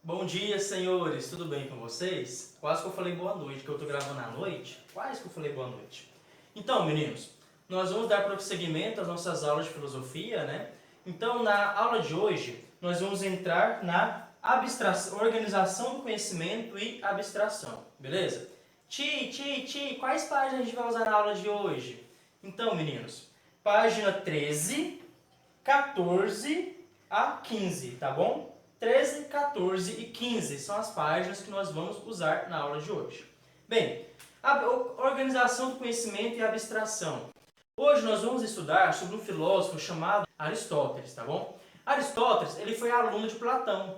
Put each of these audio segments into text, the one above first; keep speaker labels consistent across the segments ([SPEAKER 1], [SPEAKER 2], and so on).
[SPEAKER 1] Bom dia, senhores! Tudo bem com vocês? Quase que eu falei boa noite, que eu estou gravando à noite. Quase que eu falei boa noite. Então, meninos, nós vamos dar prosseguimento às nossas aulas de filosofia, né? Então, na aula de hoje, nós vamos entrar na organização do conhecimento e abstração, beleza? Quais páginas a gente vai usar na aula de hoje? Então, meninos, página 13, 14 a 15, tá bom? 13, 14 e 15 são as páginas que nós vamos usar na aula de hoje. Bem, a organização do conhecimento e a abstração. Hoje nós vamos estudar sobre um filósofo chamado Aristóteles, tá bom? Aristóteles, ele foi aluno de Platão.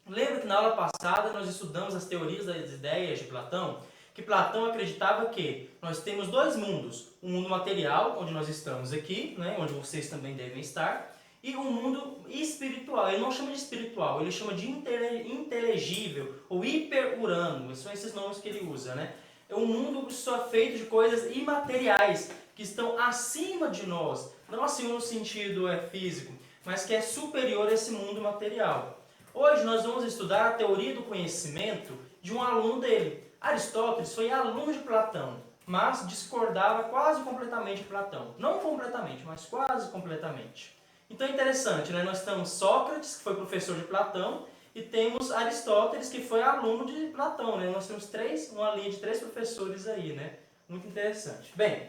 [SPEAKER 1] Lembra que na aula passada nós estudamos as teorias das ideias de Platão? Que Platão acreditava que nós temos dois mundos. Um mundo material, onde nós estamos aqui, né, onde vocês também devem estar, e um mundo espiritual. Ele não chama de espiritual, ele chama de inteligível ou hiperurano. São esses nomes que ele usa, né? É um mundo só feito de coisas imateriais, que estão acima de nós. Não acima no sentido físico, mas que é superior a esse mundo material. Hoje nós vamos estudar a teoria do conhecimento de um aluno dele. Aristóteles foi aluno de Platão, mas discordava quase completamente de Platão. Não completamente, mas quase completamente. Então é interessante, né? Nós temos Sócrates, que foi professor de Platão, e temos Aristóteles, que foi aluno de Platão, né? Nós temos uma linha de três professores aí, né? Muito interessante. Bem,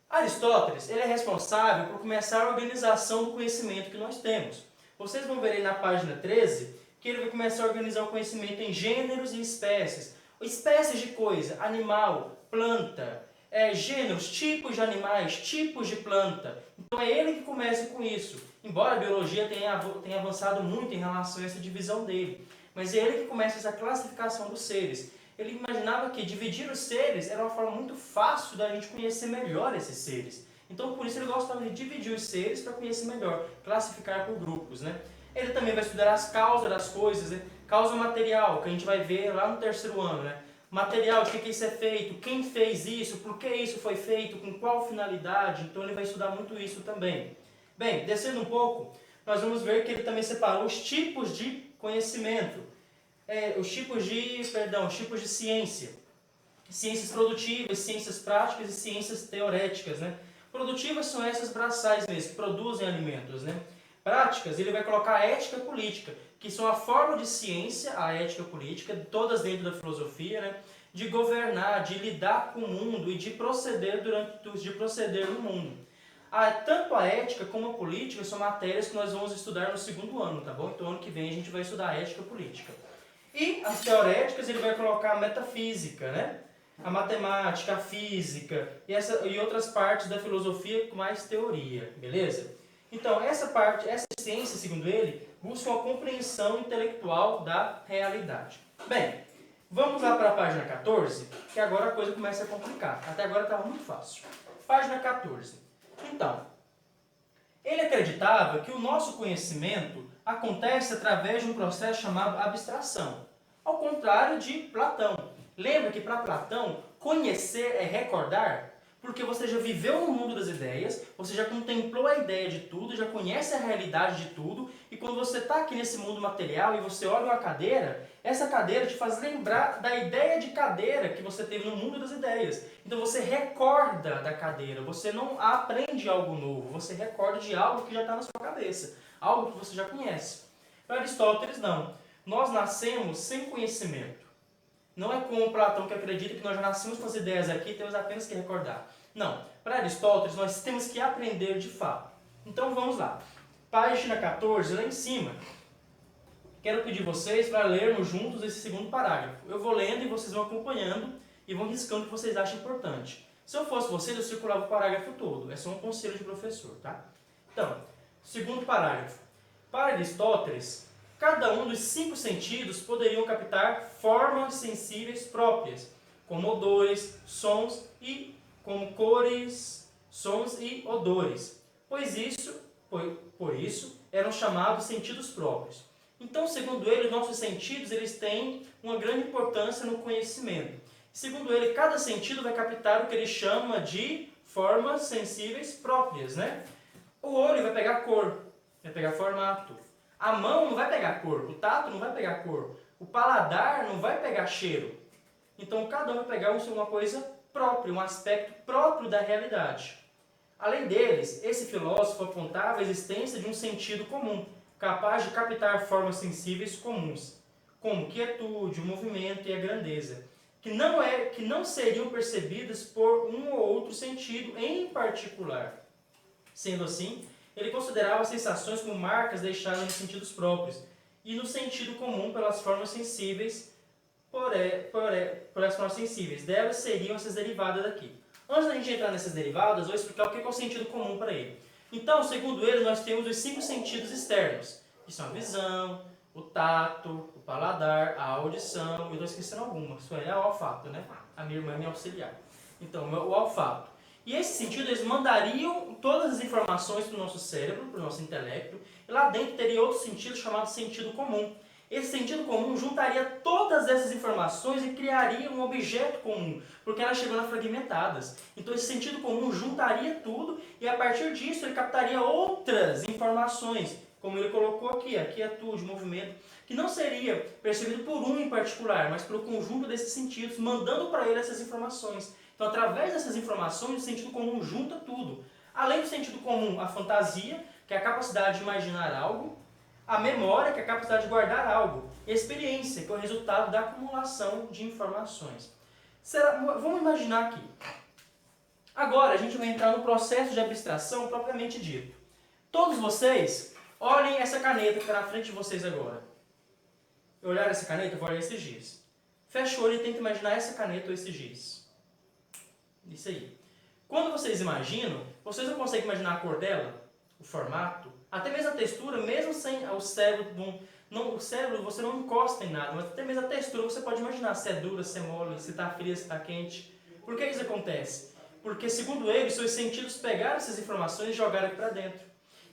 [SPEAKER 1] Aristóteles, ele é responsável por começar a organização do conhecimento que nós temos. Vocês vão ver aí na página 13 que ele vai começar a organizar o conhecimento em gêneros e espécies. Espécies de coisa, animal, planta, gêneros, tipos de animais, tipos de planta. Então é ele que começa com isso. Embora a biologia tenha avançado muito em relação a essa divisão dele. Mas é ele que começa essa classificação dos seres. Ele imaginava que dividir os seres era uma forma muito fácil da gente conhecer melhor esses seres. Então por isso ele gostava de dividir os seres para conhecer melhor, classificar por grupos, né? Ele também vai estudar as causas das coisas, né? Causa material, que a gente vai ver lá no terceiro ano, né? Material, de que isso é feito, quem fez isso, por que isso foi feito, com qual finalidade. Então ele vai estudar muito isso também. Bem, descendo um pouco, nós vamos ver que ele também separou os tipos de conhecimento. Os tipos de ciência. Ciências produtivas, ciências práticas e ciências teoréticas, né? Produtivas são essas braçais mesmo, que produzem alimentos, né? Práticas, ele vai colocar a ética política, que são a forma de ciência, a ética política, todas dentro da filosofia, né? De governar, de lidar com o mundo e de proceder no mundo. Tanto a ética como a política são matérias que nós vamos estudar no segundo ano, tá bom? Então ano que vem a gente vai estudar a ética política. E as teoréticas ele vai colocar a metafísica, né? A matemática, a física e outras partes da filosofia com mais teoria, beleza? Então, essa ciência, segundo ele, busca uma compreensão intelectual da realidade. Bem, vamos lá para a página 14, que agora a coisa começa a complicar. Até agora estava muito fácil. Página 14. Então, ele acreditava que o nosso conhecimento acontece através de um processo chamado abstração, ao contrário de Platão. Lembra que para Platão, conhecer é recordar? Porque você já viveu no mundo das ideias, você já contemplou a ideia de tudo, já conhece a realidade de tudo, e quando você está aqui nesse mundo material e você olha uma cadeira, essa cadeira te faz lembrar da ideia de cadeira que você teve no mundo das ideias. Então você recorda da cadeira, você não aprende algo novo, você recorda de algo que já está na sua cabeça, algo que você já conhece. Para Aristóteles, não. Nós nascemos sem conhecimento. Não é como Platão que acredita que nós já nascemos com as ideias aqui e temos apenas que recordar. Não. Para Aristóteles, nós temos que aprender de fato. Então vamos lá. Página 14, lá em cima. Quero pedir vocês para lermos juntos esse segundo parágrafo. Eu vou lendo e vocês vão acompanhando e vão riscando o que vocês acham importante. Se eu fosse vocês, eu circulava o parágrafo todo. É só um conselho de professor, tá? Então, segundo parágrafo. Para Aristóteles, cada um dos 5 sentidos poderiam captar formas sensíveis próprias, como odores, sons e como cores, sons e odores. Por isso eram chamados sentidos próprios. Então, segundo ele, os nossos sentidos eles têm uma grande importância no conhecimento. Segundo ele, cada sentido vai captar o que ele chama de formas sensíveis próprias, né? O olho vai pegar cor, vai pegar formato. A mão não vai pegar cor, o tato não vai pegar cor, o paladar não vai pegar cheiro. Então cada um vai pegar uma coisa própria, um aspecto próprio da realidade. Além deles, esse filósofo apontava a existência de um sentido comum, capaz de captar formas sensíveis comuns, como quietude, o movimento e a grandeza, que não seriam percebidas por um ou outro sentido em particular. Sendo assim, ele considerava as sensações como marcas deixadas nos sentidos próprios e no sentido comum pelas formas sensíveis, pelas formas sensíveis. Delas seriam essas derivadas daqui. Antes da gente entrar nessas derivadas, eu vou explicar o que é o sentido comum para ele. Então, segundo ele, nós temos os 5 sentidos externos, que são a visão, o tato, o paladar, a audição, eu estou esquecendo alguma, isso é o olfato, né? A minha irmã é minha auxiliar. Então, o olfato. E esse sentido, eles mandariam todas as informações para o nosso cérebro, para o nosso intelecto, e lá dentro teria outro sentido chamado sentido comum. Esse sentido comum juntaria todas essas informações e criaria um objeto comum, porque elas chegam fragmentadas. Então esse sentido comum juntaria tudo e a partir disso ele captaria outras informações, como ele colocou aqui, a quietude, o movimento, que não seria percebido por um em particular, mas pelo conjunto desses sentidos, mandando para ele essas informações. Então através dessas informações o sentido comum junta tudo. Além do sentido comum, a fantasia, que é a capacidade de imaginar algo, a memória, que é a capacidade de guardar algo, e a experiência, que é o resultado da acumulação de informações. Vamos imaginar aqui. Agora a gente vai entrar no processo de abstração propriamente dito. Todos vocês, olhem essa caneta que está na frente de vocês agora. Eu olhar essa caneta, eu vou olhar esses giz. Fecha o olho e tenta imaginar essa caneta ou esse giz. Isso aí. Quando vocês imaginam, vocês não conseguem imaginar a cor dela, o formato, até mesmo a textura, mesmo sem o cérebro, o cérebro você não encosta em nada, mas até mesmo a textura você pode imaginar se é dura, se é mole, se está fria, se está quente. Por que isso acontece? Porque, segundo ele, seus sentidos pegaram essas informações e jogaram aqui para dentro.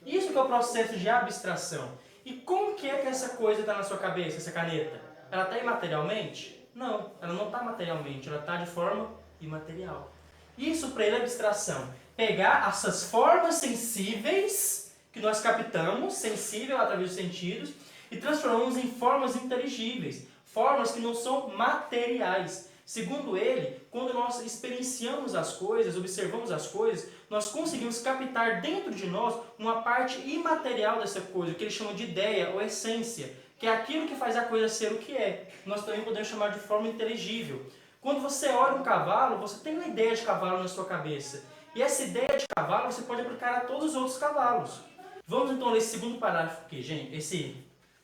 [SPEAKER 1] Isso que é o processo de abstração. E como que é que essa coisa está na sua cabeça, essa caneta? Ela está imaterialmente? Não, ela não está materialmente, ela está de forma imaterial. Isso para ele é abstração. Pegar essas formas sensíveis que nós captamos, sensível através dos sentidos, e transformamos em formas inteligíveis, formas que não são materiais. Segundo ele, quando nós experienciamos as coisas, observamos as coisas, nós conseguimos captar dentro de nós uma parte imaterial dessa coisa, o que ele chama de ideia ou essência, que é aquilo que faz a coisa ser o que é. Nós também podemos chamar de forma inteligível. Quando você olha um cavalo, você tem uma ideia de cavalo na sua cabeça. E essa ideia de cavalo você pode aplicar a todos os outros cavalos. Vamos então ler esse segundo parágrafo aqui, gente, esse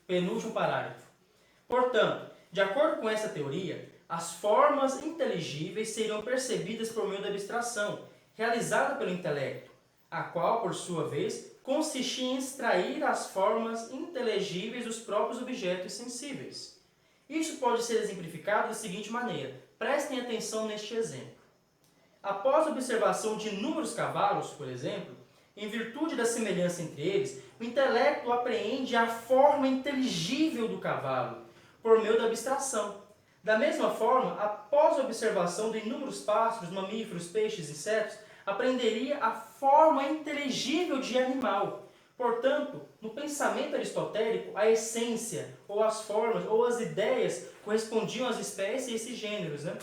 [SPEAKER 1] penúltimo parágrafo. Portanto, de acordo com essa teoria, as formas inteligíveis seriam percebidas por meio da abstração, realizada pelo intelecto, a qual, por sua vez, consistia em extrair as formas inteligíveis dos próprios objetos sensíveis. Isso pode ser exemplificado da seguinte maneira. Prestem atenção neste exemplo. Após a observação de inúmeros cavalos, por exemplo, em virtude da semelhança entre eles, o intelecto apreende a forma inteligível do cavalo, por meio da abstração. Da mesma forma, após a observação de inúmeros pássaros, mamíferos, peixes, insetos, aprenderia a forma inteligível de animal. Portanto, no pensamento aristotélico, a essência, ou as formas, ou as ideias correspondiam às espécies e esses gêneros, né,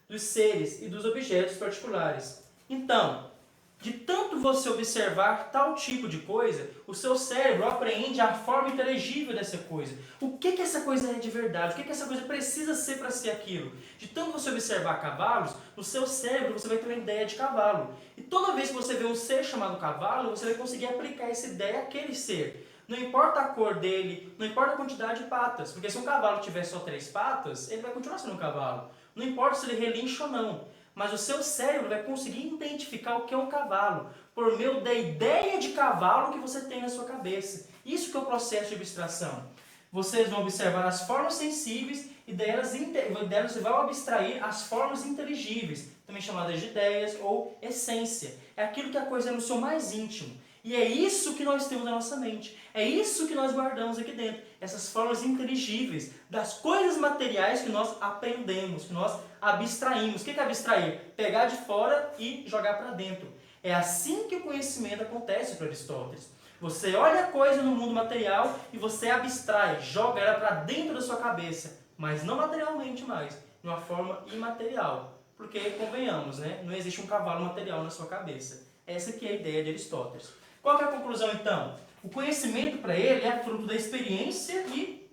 [SPEAKER 1] dos seres e dos objetos particulares. Então, de tanto você observar tal tipo de coisa, o seu cérebro apreende a forma inteligível dessa coisa. O que essa coisa é de verdade? O que essa coisa precisa ser para ser aquilo? De tanto você observar cavalos, no seu cérebro você vai ter uma ideia de cavalo. E toda vez que você vê um ser chamado cavalo, você vai conseguir aplicar essa ideia àquele ser. Não importa a cor dele, não importa a quantidade de patas. Porque se um cavalo tiver só 3 patas, ele vai continuar sendo um cavalo. Não importa se ele relincha ou não. Mas o seu cérebro vai conseguir identificar o que é um cavalo, por meio da ideia de cavalo que você tem na sua cabeça. Isso que é o processo de abstração. Vocês vão observar as formas sensíveis e delas você vai abstrair as formas inteligíveis, também chamadas de ideias ou essência. É aquilo que a coisa é no seu mais íntimo. E é isso que nós temos na nossa mente. É isso que nós guardamos aqui dentro. Essas formas inteligíveis das coisas materiais que nós aprendemos, que nós abstraímos. O que é abstrair? Pegar de fora e jogar para dentro. É assim que o conhecimento acontece para Aristóteles. Você olha a coisa no mundo material e você abstrai, joga ela para dentro da sua cabeça, mas não materialmente mais, de uma forma imaterial. Porque, convenhamos, né? Não existe um cavalo material na sua cabeça. Essa que é a ideia de Aristóteles. Qual que é a conclusão, então? O conhecimento para ele é fruto da experiência e...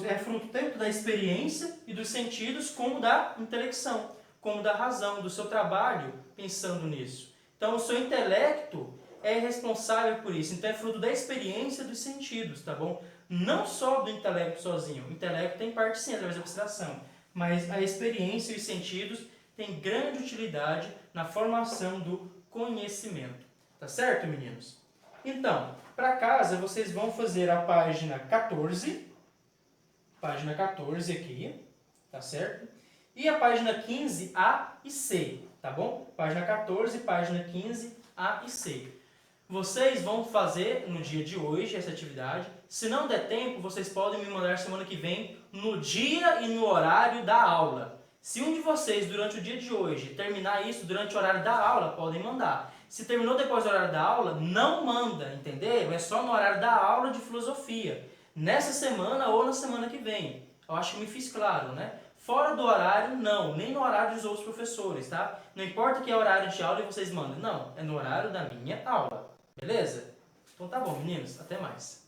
[SPEAKER 1] é fruto tanto da experiência e dos sentidos, como da intelecção, como da razão, do seu trabalho pensando nisso. Então, o seu intelecto é responsável por isso. Então, é fruto da experiência e dos sentidos, tá bom? Não só do intelecto sozinho. O intelecto tem parte sim, através da abstração. Mas a experiência e os sentidos têm grande utilidade na formação do conhecimento. Tá certo, meninos? Então, para casa, vocês vão fazer a página 14. Página 14 aqui, tá certo? E a página 15, A e C, tá bom? Página 14, página 15, A e C. Vocês vão fazer no dia de hoje essa atividade. Se não der tempo, vocês podem me mandar semana que vem no dia e no horário da aula. Se um de vocês, durante o dia de hoje, terminar isso durante o horário da aula, podem mandar. Se terminou depois do horário da aula, não manda, entendeu? É só no horário da aula de filosofia. Nessa semana ou na semana que vem. Eu acho que me fiz claro, né? Fora do horário, não. Nem no horário dos outros professores, tá? Não importa que é horário de aula e vocês mandam. Não, é no horário da minha aula. Beleza? Então tá bom, meninos. Até mais.